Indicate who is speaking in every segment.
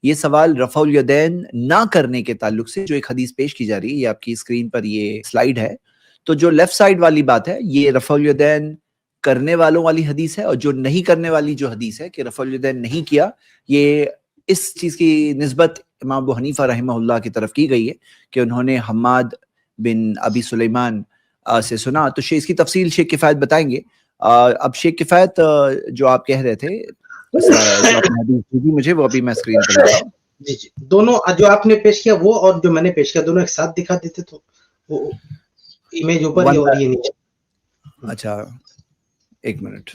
Speaker 1: یہ سوال رفع الیدین نہ کرنے کے تعلق سے جو ایک حدیث پیش کی جا رہی ہے، یہ آپ کی اسکرین پر یہ سلائیڈ ہے. تو جو لیفٹ سائڈ والی بات ہے یہ رفع الیدین کرنے والوں والی حدیث ہے، اور جو نہیں کرنے والی جو حدیث ہے کہ رفع الیدین نہیں کیا، یہ اس چیز کی نسبت امام ابو حنیفہ رحمہ اللہ کی طرف کی گئی ہے کہ انہوں نے حماد بن ابی سلیمان سے سنا. تو اس کی تفصیل شیخ کفایت بتائیں گے. اب شیخ کفایت جو آپ کہہ رہے تھے جو آپ نے حدیث دی مجھے، وہ ابھی میں اسکرین پہ لا رہا ہوں.
Speaker 2: جی جی، دونوں جو آپ نے پیش کیا وہ اور جو میں نے پیش کیا دونوں ایک ساتھ دکھا دیتے تو وہ امیج اوپر اور یہ نیچے.
Speaker 1: اچھا ایک منٹ.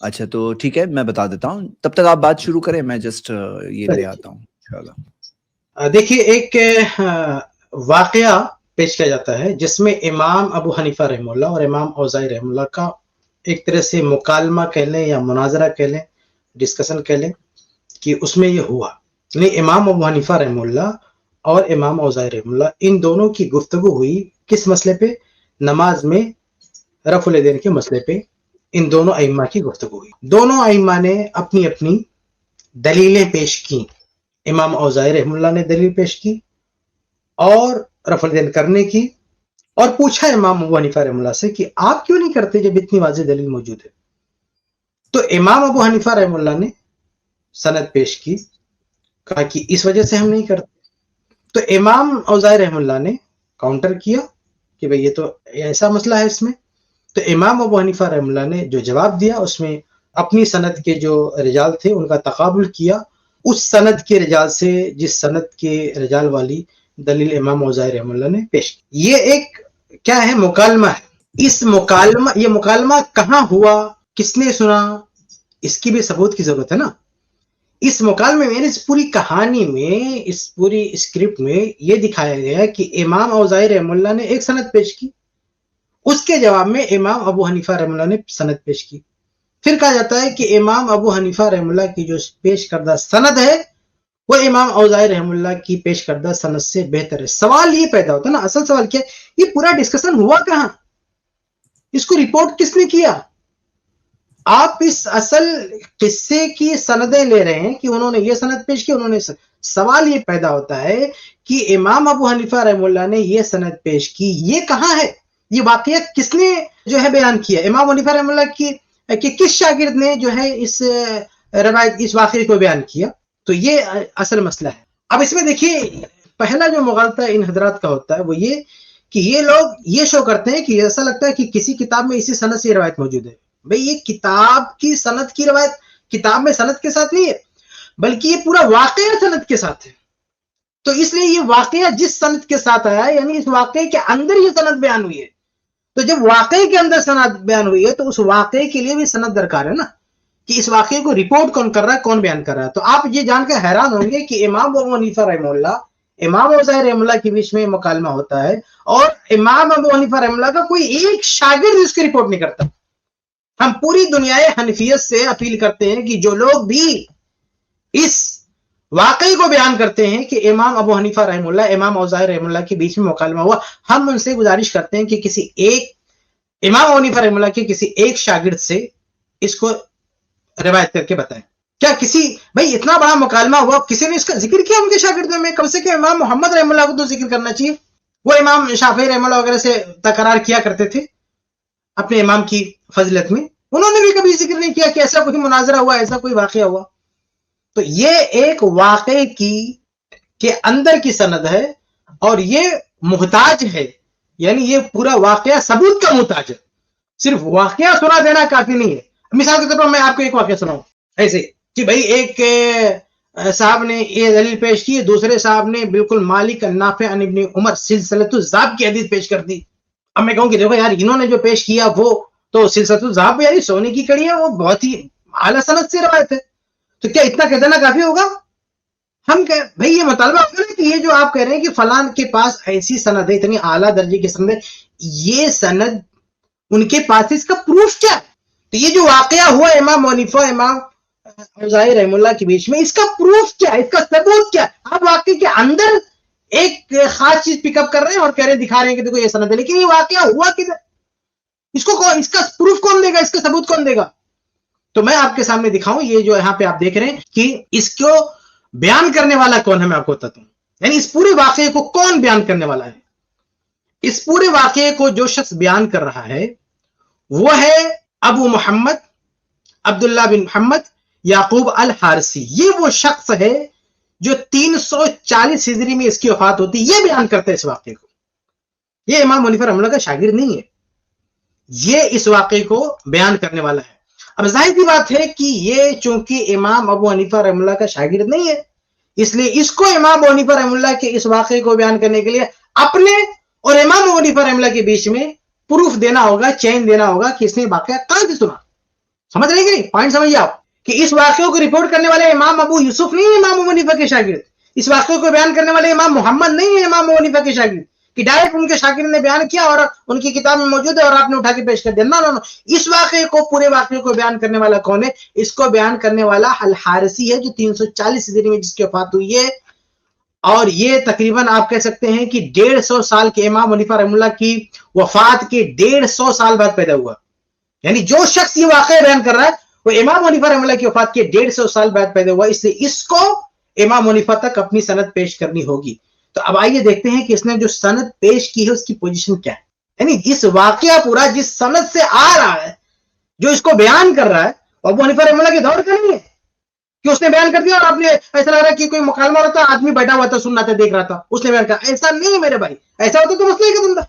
Speaker 1: اچھا تو ٹھیک ہے، میں بتا دیتا ہوں، تب تک آپ بات شروع کریں، میں جسٹ یہ لے آتا ہوں انشاءاللہ.
Speaker 2: دیکھیے ایک واقعہ پیش کیا جاتا ہے جس میں امام ابو حنیفہ رحمہ اللہ اور امام اوزاعی رحمہ اللہ کا ایک طرح سے مکالمہ کہہ لیں یا مناظرہ کہہ لیں، ڈسکشن کہہ لیں، کہ اس میں یہ ہوا. یعنی امام ابو حنیفہ رحمہ اللہ اور امام اوزاعی رحمہ اللہ ان دونوں کی گفتگو ہوئی کس مسئلے پہ؟ نماز میں رفع الیدین کے مسئلے پہ ان دونوں ائمہ کی گفتگو ہوئی. دونوں ائمہ نے اپنی اپنی دلیلیں پیش کی. امام اوزاعی رحمہ اللہ نے دلیل پیش کی اور رفع الیدین کرنے کی، اور پوچھا امام ابو حنیفہ رحمہ اللہ سے کہ آپ کیوں نہیں کرتے جب اتنی واضح دلیل موجود ہے؟ تو امام ابو حنیفہ رحمہ اللہ نے سند پیش کی، کہا کہ اس وجہ سے ہم نہیں کرتے. تو امام اوزاعی رحمہ اللہ نے کاؤنٹر کیا کہ بھئی یہ تو ایسا مسئلہ ہے اس میں. تو امام ابو حنیفہ رحمہ اللہ نے جو جواب دیا اس میں اپنی سند کے جو رجال تھے ان کا تقابل کیا اس سند کے رجال سے جس سند کے رجال والی دلیل امام اوزاعی رحمہ اللہ نے پیش کی. یہ ایک کیا ہے؟ مکالمہ ہے. یہ مکالمہ کہاں ہوا، کس نے سنا، اس کی بھی ثبوت کی ضرورت ہے نا. اس مکالمے میں، اس پوری کہانی میں، اس پوری اسکرپٹ میں یہ دکھایا گیا کہ امام اوزاعی رحمہ اللہ نے ایک سند پیش کی، اس کے جواب میں امام ابو حنیفہ رحمہ اللہ نے سند پیش کی. پھر کہا جاتا ہے کہ امام ابو حنیفہ رحمہ اللہ کی جو پیش کردہ سند ہے وہ امام اوزاعی رحمہ اللہ کی پیش کردہ سند سے بہتر ہے. سوال یہ پیدا ہوتا ہے نا، اصل سوال کیا ہے؟ یہ پورا ڈسکشن ہوا کہاں؟ اس کو رپورٹ کس نے کیا؟ آپ اس اصل قصے کی سندیں لے رہے ہیں کہ انہوں نے یہ سند پیش کی، انہوں نے سوال یہ پیدا ہوتا ہے کہ امام ابو حنیفہ رحمہ اللہ نے یہ سند پیش کی، یہ کہاں ہے؟ یہ واقعہ کس نے جو ہے بیان کیا؟ امام حنیفہ رحمہ اللہ کی کہ کس شاگرد نے جو ہے اس روایت اس واقعے کو بیان کیا؟ تو یہ اصل مسئلہ ہے. اب اس میں دیکھیے پہلا جو مغالطہ ان حضرات کا ہوتا ہے وہ یہ کہ یہ لوگ یہ شو کرتے ہیں کہ ایسا لگتا ہے کہ کسی کتاب میں اسی سند سے روایت موجود ہے. بھئی یہ کتاب کی سند کی روایت کتاب میں سند کے ساتھ نہیں ہے، بلکہ یہ پورا واقعہ سند کے ساتھ ہے. تو اس لیے یہ واقعہ جس سند کے ساتھ آیا ہے، یعنی اس واقعے کے اندر یہ سند بیان ہوئی ہے. تو جب واقعے کے اندر سند بیان ہوئی ہے تو اس واقعے کے لیے بھی سند درکار ہے نا، کہ اس واقعے کو رپورٹ کون کر رہا ہے، کون بیان کر رہا ہے. تو آپ یہ جان کر حیران ہوں گے کہ امام ابو حنیفہ رحمہ اللہ امام اوزاعی رحمہ اللہ کے بیچ میں مکالمہ ہوتا ہے اور امام ابو حنیفہ رحمہ اللہ کا کوئی ایک شاگرد اس کی رپورٹ نہیں کرتا. ہم پوری دنیا حنفیت سے اپیل کرتے ہیں کہ جو لوگ بھی اس واقعے کو بیان کرتے ہیں کہ امام ابو حنیفہ رحمہ اللہ امام اوزاعی رحمہ اللہ کے بیچ میں مکالمہ ہوا، ہم ان سے گزارش کرتے ہیں کہ کسی ایک امام ابو حنیفہ رحمہ اللہ کے کسی ایک شاگرد سے اس کو روایت کر کے بتائیں. کیا کسی بھائی اتنا بڑا مکالمہ ہوا، کسی نے اس کا ذکر کیا ان کے شاگردوں میں؟ کم سے کم امام محمد رحمہ اللہ کو تو ذکر کرنا چاہیے. وہ امام شافعی رحمہ اللہ وغیرہ سے تکرار کیا کرتے تھے اپنے امام کی فضیلت میں، انہوں نے بھی کبھی ذکر نہیں کیا کہ ایسا کوئی مناظرہ ہوا، ایسا کوئی واقعہ ہوا. تو یہ ایک واقعے کے اندر کی سند ہے اور یہ محتاج ہے، یعنی یہ پورا واقعہ ثبوت کا محتاج ہے. صرف واقعہ سنا دینا کافی نہیں ہے. مثال کے طور پر میں آپ کو ایک واقعہ سناؤں ایسے کہ بھائی ایک صاحب نے یہ دلیل پیش کی، دوسرے صاحب نے بالکل مالک النافع عن ابن عمر سلسلۃ الذهب کی حدیث پیش کر دی. اب میں کہوں کہ دیکھو یار انہوں نے جو پیش کیا وہ تو سلسلۃ الذهب یعنی سونے کی کڑی ہے، وہ بہت ہی اعلیٰ سند سے روایت ہے. تو کیا اتنا کہہ دینا کافی ہوگا؟ ہم بھائی یہ مطالبہ ہوگا نا کہ یہ جو آپ کہہ رہے ہیں کہ فلان کے پاس ایسی سند ہے، اتنی اعلیٰ درجے کی سند ہے، یہ سند ان کے پاس اس کا پروف کیا ہے؟ تو یہ جو واقعہ ہوا امام حنیفہ امام اوزاعی رحمہ اللہ کے بیچ میں، اس کا پروف کیا ہے، اس کا ثبوت کیا ہے؟ آپ واقعے کے اندر ایک خاص چیز پک اپ کر رہے ہیں اور کہہ رہے ہیں، دکھا رہے ہیں کہ دیکھو یہ سند ہے، لیکن یہ واقعہ ہوا کدھر؟ اس کا پروف کون دے گا، اس کا ثبوت کون دے گا؟ تو میں آپ کے سامنے دکھاؤں، یہ جو یہاں پہ آپ دیکھ رہے ہیں کہ اس کو بیان کرنے والا کون ہے میں آپ کو بتاتا ہوں. یعنی اس پورے واقعے کو کون بیان کرنے والا ہے؟ اس پورے واقعے کو جو شخص بیان کر رہا ہے وہ ہے ابو محمد عبداللہ بن محمد یعقوب الحارثی. یہ وہ شخص ہے جو 340 ہجری میں اس کی وفات ہوتی. یہ بیان کرتا ہے اس واقعے کو. یہ امام ابو حنیفہ رحمہ اللہ کا شاگرد نہیں ہے, یہ اس واقعے کو بیان کرنے والا ہے. اب ظاہر سی بات ہے کہ یہ چونکہ امام ابو حنیفہ رحمہ اللہ کا شاگرد نہیں ہے, اس لیے اس کو امام ابو حنیفہ رحمہ اللہ کے اس واقعے کو بیان کرنے کے لیے اپنے اور امام ابو حنیفہ رحمہ اللہ کے بیچ میں پروف دینا ہوگا, چین دینا ہوگا کہ اس نے واقعہ کہاں سے سنا. سمجھ رہے کہ نہیں؟ پوائنٹ سمجھیے آپ کہ اس واقعے کو رپورٹ کرنے والے امام ابو یوسف نہیں ہے امام ابو حنیفہ کے شاگرد. اس واقعے کو بیان کرنے والے امام محمد نہیں ہے امام ابو حنیفہ کے شاگرد کہ ڈائریکٹ ان کے شاگرد نے بیان کیا اور ان کی کتاب میں موجود ہے اور آپ نے اٹھا کے پیش کر دیا. نو. اس واقعے کو, پورے واقعے کو بیان کرنے والا کون ہے؟ اس کو بیان کرنے والا الحارثی ہے جو 340 ہجری میں جس کی وفات ہوئی ہے. اور یہ تقریباً آپ کہہ سکتے ہیں کہ 150 سال کے امام حنیفہ رحمہ اللہ کی وفات کے 150 سال بعد پیدا ہوا. یعنی جو شخص یہ واقعہ بیان کر رہا ہے وہ امام حنیفہ رحمہ اللہ کی وفات کے 150 سال بعد پیدا ہوا, اس لیے اس کو امام حنیفہ تک اپنی سند پیش کرنی ہوگی. تو اب آئیے دیکھتے ہیں کہ اس نے جو سند پیش کی ہے اس کی پوزیشن کیا ہے. یعنی جس واقعہ پورا جس سند سے آ رہا ہے جو اس کو بیان کر رہا ہے ابو حنیفہ رحمہ اللہ کے دور کا نہیں ہے کہ اس نے بیان کر دیا اور آپ نے ایسا لگ رہا ہے کہ کوئی مکالمہ ہوتا, آدمی بیٹھا ہوا تھا, سننا تھا, دیکھ رہا تھا, اس نے بیان کہا. ایسا نہیں ہے میرے بھائی, ایسا ہوتا تو مسئلہ کا بندہ.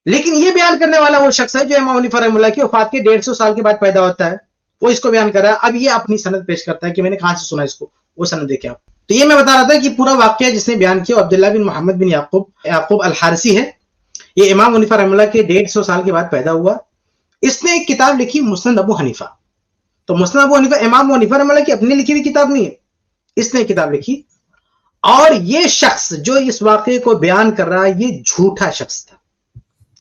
Speaker 2: لیکن یہ بیان کرنے والا وہ شخص ہے جو امام حنیفہ رحمہ اللہ کی وفات کے 150 سال کے بعد پیدا ہوتا ہے, وہ اس کو بیان کر رہا ہے. اب یہ اپنی سند پیش کرتا ہے کہ میں نے کہاں سے سنا اس کو, وہ سند دیکھیں آپ. تو یہ میں بتا رہا تھا کہ پورا واقعہ جس نے بیان کیا عبداللہ بن محمد بن یعقوب الحارثی ہے. یہ امام حنیفہ رحمہ اللہ کے 150 سال کے بعد پیدا ہوا. اس نے ایک کتاب لکھی مسند ابو حنیفہ. تو مسند ابو حنیفہ امام ابو حنیفہ رحمہ اللہ کی اپنی لکھی ہوئی کتاب نہیں ہے, اس نے کتاب لکھی. اور یہ شخص جو اس واقعے کو بیان کر رہا ہے یہ جھوٹا شخص تھا.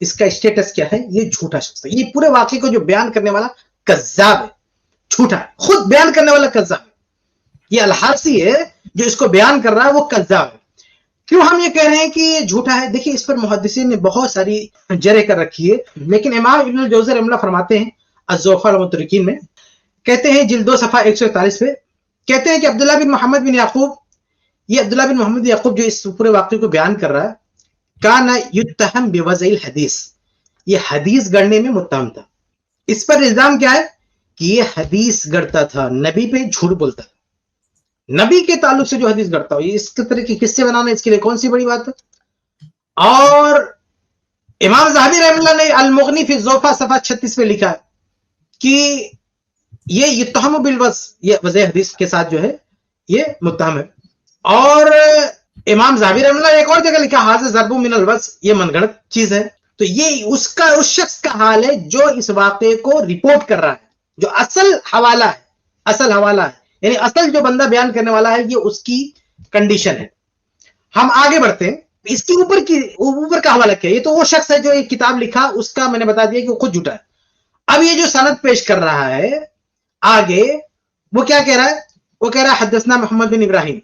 Speaker 2: اس کا اسٹیٹس کیا ہے؟ یہ جھوٹا شخص ہے. یہ پورے واقعے کو جو بیان کرنے والا کذاب ہے, جھوٹا ہے, خود بیان کرنے والا کذاب ہے. یہ الحارثی ہے جو اس کو بیان کر رہا ہے وہ کذاب ہے. کیوں ہم یہ کہہ رہے ہیں کہ یہ جھوٹا ہے؟ دیکھیے اس پر محدثین نے بہت ساری جرح کر رکھی ہے, لیکن امام ابن الجوزی رحمہ اللہ فرماتے ہیں الزوفا المترکین میں, کہتے ہیں جلد 2 صفحہ 141 پہ, کہتے ہیں کہ عبداللہ بن محمد بن یعقوب, یہ عبداللہ بن محمد بن یعقوب جو اس پورے واقعے کو بیان کر رہا ہے, کان یتہم بوضع الحدیث, یہ حدیث گڑنے میں متہم تھا. اس پر الزام کیا ہے کہ یہ حدیث گڑتا تھا, نبی پہ جھوٹ بولتا تھا. نبی کے تعلق سے جو حدیث گڑتا ہو, اس طرح کے قصے بنانا اس کے لیے کون سی بڑی بات ہے. اور امام ذہبی رحمہ اللہ نے المغنی فی الزوفا صفحہ 36 پہ لکھا ہے کہ یہ یتہم بالوضع, یہ وضع حدیث کے ساتھ جو ہے یہ متہم ہے. اور امام ذہبی رحمہ اللہ نے ایک اور جگہ لکھا حاضر ضرب من الوضع, یہ من گھڑت چیز ہے. تو یہ اس شخص کا حال ہے جو اس واقعے کو رپورٹ کر رہا ہے, جو اصل حوالہ ہے, اصل حوالہ ہے, یعنی اصل جو بندہ بیان کرنے والا ہے, یہ اس کی کنڈیشن ہے. ہم آگے بڑھتے ہیں. اس کی اوپر کا حوالہ کیا ہے؟ یہ تو وہ شخص ہے جو ایک کتاب لکھا, اس کا میں نے بتا دیا کہ وہ خود جھوٹا ہے. اب یہ جو سند پیش کر رہا ہے آگے, وہ کیا کہہ رہا ہے؟ وہ کہہ رہا ہے حدثنا محمد بن ابراہیم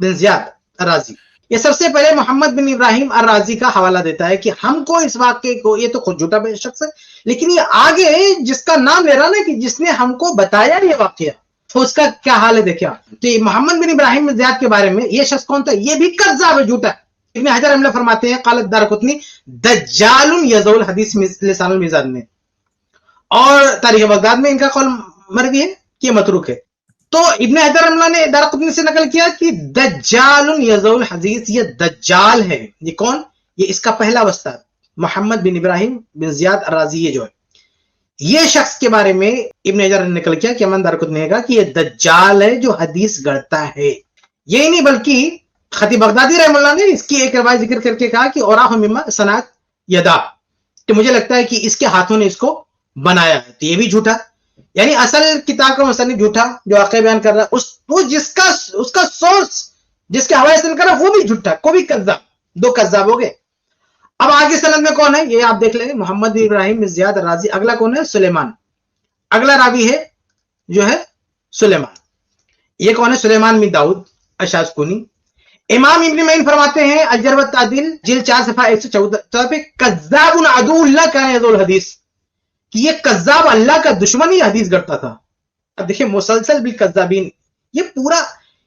Speaker 2: بن زیاد الرازی. یہ سب سے پہلے محمد بن ابراہیم الرازی کا حوالہ دیتا ہے کہ ہم کو اس واقعے کو, یہ تو خود جھوٹا شخص ہے, لیکن یہ آگے جس کا نام لے رہا نا کہ جس نے ہم کو بتایا یہ واقعہ, تو اس کا کیا حال ہے دیکھیں. تو یہ محمد بن ابراہیم بن زیاد کے بارے میں, یہ شخص کون تھا؟ یہ بھی کذاب ہے, جھوٹا ہے. ابن حجر رحمہ اللہ فرماتے ہیں قال الدارقطنی دجال یزول الحدیث لسان المیزان میں, اور تاریخ بغداد میں ان کا قول مروی ہے کہ یہ متروک ہے. تو ابن حجر رحمہ اللہ نے دارقطنی سے نقل کیا کہ دجال یزول الحدیث, یہ دجال ہے. یہ کون؟ یہ اس کا پہلا واسطہ محمد بن ابراہیم بن زیاد الرازی, یہ جو ہے یہ شخص کے بارے میں ابن حجر نے نقل کیا کہ امام دارقطنی نے کہا کہ یہ دجال ہے جو حدیث گڑتا ہے. یہی نہیں بلکہ خطیب بغدادی رحمہ اللہ نے اس کی ایک روایت ذکر کر کے کہا کہ اوراہ مما صنعت یدا, کہ مجھے لگتا ہے کہ اس کے ہاتھوں نے اس کو بنایا ہے. تو یہ بھی جھوٹا, یعنی اصل کتاب کا مصنف جھوٹا جو واقعہ بیان کر رہا ہے, وہ اس کا سورس جس کے حوالے سے کر رہا ہے وہ بھی جھوٹا, کو بھی کذاب. 2 کذاب ہو گئے. اب آگے سند میں کون ہے یہ آپ دیکھ لیں, محمد بن ابراہیم بن زیاد الرازی. اگلا کون ہے؟ سلیمان. اگلا راوی ہے جو ہے سلیمان. یہ کون ہے؟ سلیمان بن داؤد الشاذکونی. امام ابن معین فرماتے ہیں الجرح والتعدیل جلد 4 صفحہ 114 پہ کذاب عدو اللہ کان یذول الحدیث, کہ یہ کذاب اللہ کا دشمن ہی حدیث گڑتا تھا. اب دیکھیں مسلسل بھی کذابین, یہ پورا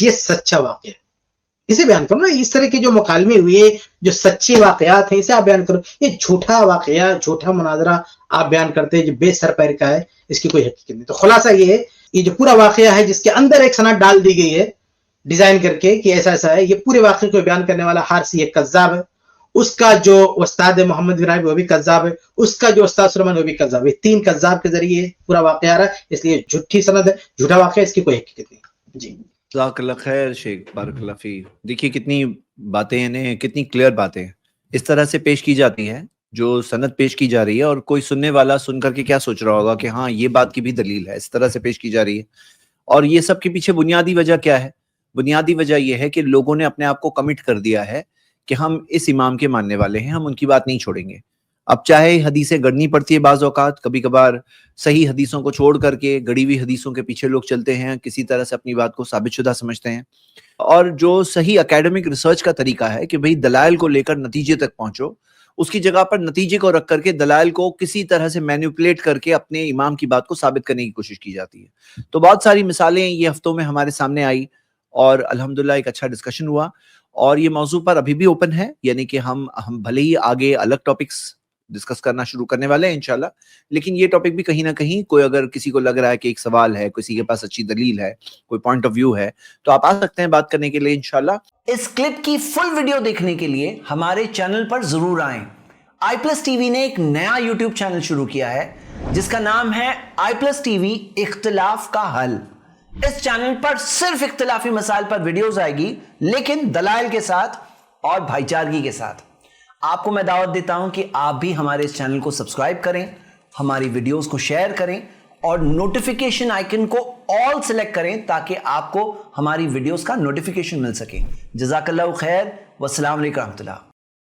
Speaker 2: یہ سچا واقعہ ہے, اسے بیان کرو نا. اس طرح کے جو مکالمے ہوئے, جو سچے واقعات ہیں, اسے آپ بیان کرو. یہ جھوٹا واقعہ, جھوٹا مناظرہ آپ بیان کرتے ہیں جو بے سر پیر کا ہے, اس کی کوئی حقیقت نہیں. تو خلاصہ یہ ہے, یہ جو پورا واقعہ ہے جس کے اندر ایک سند ڈال دی گئی ہے ڈیزائن کر کے کہ ایسا ایسا ہے, یہ پورے واقعے کو بیان کرنے والا حارثی ایک کذاب ہے, اس کا جو استاد محمد بن رابع وہ بھی کذاب ہے, اس کا جو استاد سلیمان وہ بھی کذاب ہے. تین کذاب کے ذریعے پورا واقعہ آ رہا ہے, اس لیے جھوٹی سند ہے, جھوٹا واقعہ, اس کی کوئی حقیقت نہیں. جی
Speaker 1: جزاک اللہ خیر شیخ, بارک اللہ فیک. دیکھیے کتنی باتیں ہیں, کتنی کلیئر باتیں اس طرح سے پیش کی جاتی ہیں, جو سند پیش کی جا رہی ہے, اور کوئی سننے والا سن کر کے کیا سوچ رہا ہوگا کہ ہاں یہ بات کی بھی دلیل ہے, اس طرح سے پیش کی جا رہی ہے. اور یہ سب کے پیچھے بنیادی وجہ کیا ہے؟ بنیادی وجہ یہ ہے کہ لوگوں نے اپنے آپ کو کمٹ کر دیا ہے کہ ہم اس امام کے ماننے والے ہیں, ہم ان کی بات نہیں چھوڑیں گے. اب چاہے حدیثیں گڑنی پڑتی ہے بعض اوقات, کبھی کبھار صحیح حدیثوں کو چھوڑ کر کے گڑی ہوئی حدیثوں کے پیچھے لوگ چلتے ہیں, کسی طرح سے اپنی بات کو ثابت شدہ سمجھتے ہیں. اور جو صحیح اکیڈمک ریسرچ کا طریقہ ہے کہ بھئی دلائل کو لے کر نتیجے تک پہنچو, اس کی جگہ پر نتیجے کو رکھ کر کے دلائل کو کسی طرح سے مینیپولیٹ کر کے اپنے امام کی بات کو ثابت کرنے کی کوشش کی جاتی ہے. تو بہت ساری مثالیں یہ ہفتوں میں ہمارے سامنے آئی, اور الحمدللہ ایک اچھا ڈسکشن ہوا. اور یہ موضوع پر ابھی بھی اوپن ہے, یعنی کہ ہم بھلے ہی آگے الگ ٹاپکس ڈسکس کرنا شروع کرنے والے ہیں انشاءاللہ, لیکن یہ ٹاپک بھی کہیں نہ کہیں کوئی اگر کسی کو لگ رہا ہے کہ ایک سوال ہے, کسی کے پاس اچھی دلیل ہے, کوئی پوائنٹ آف ویو ہے, تو آپ آ سکتے ہیں بات کرنے کے لیے انشاءاللہ.
Speaker 3: اس کلپ کی فل ویڈیو دیکھنے کے لیے ہمارے چینل پر ضرور آئیں. آئی پلس ٹی وی نے ایک نیا یوٹیوب چینل شروع کیا ہے جس کا نام ہے آئی پلس ٹی وی اختلاف کا حل. اس چینل پر صرف اختلافی مسائل پر ویڈیوز آئے گی, لیکن دلائل کے ساتھ اور بھائی چارگی کے ساتھ. آپ کو میں دعوت دیتا ہوں کہ آپ بھی ہمارے اس چینل کو سبسکرائب کریں, ہماری ویڈیوز کو شیئر کریں, اور نوٹیفیکیشن آئیکن کو آل سلیکٹ کریں تاکہ آپ کو ہماری ویڈیوز کا نوٹیفیکیشن مل سکے. جزاک اللہ خیر, والسلام علیکم ورحمۃ اللہ.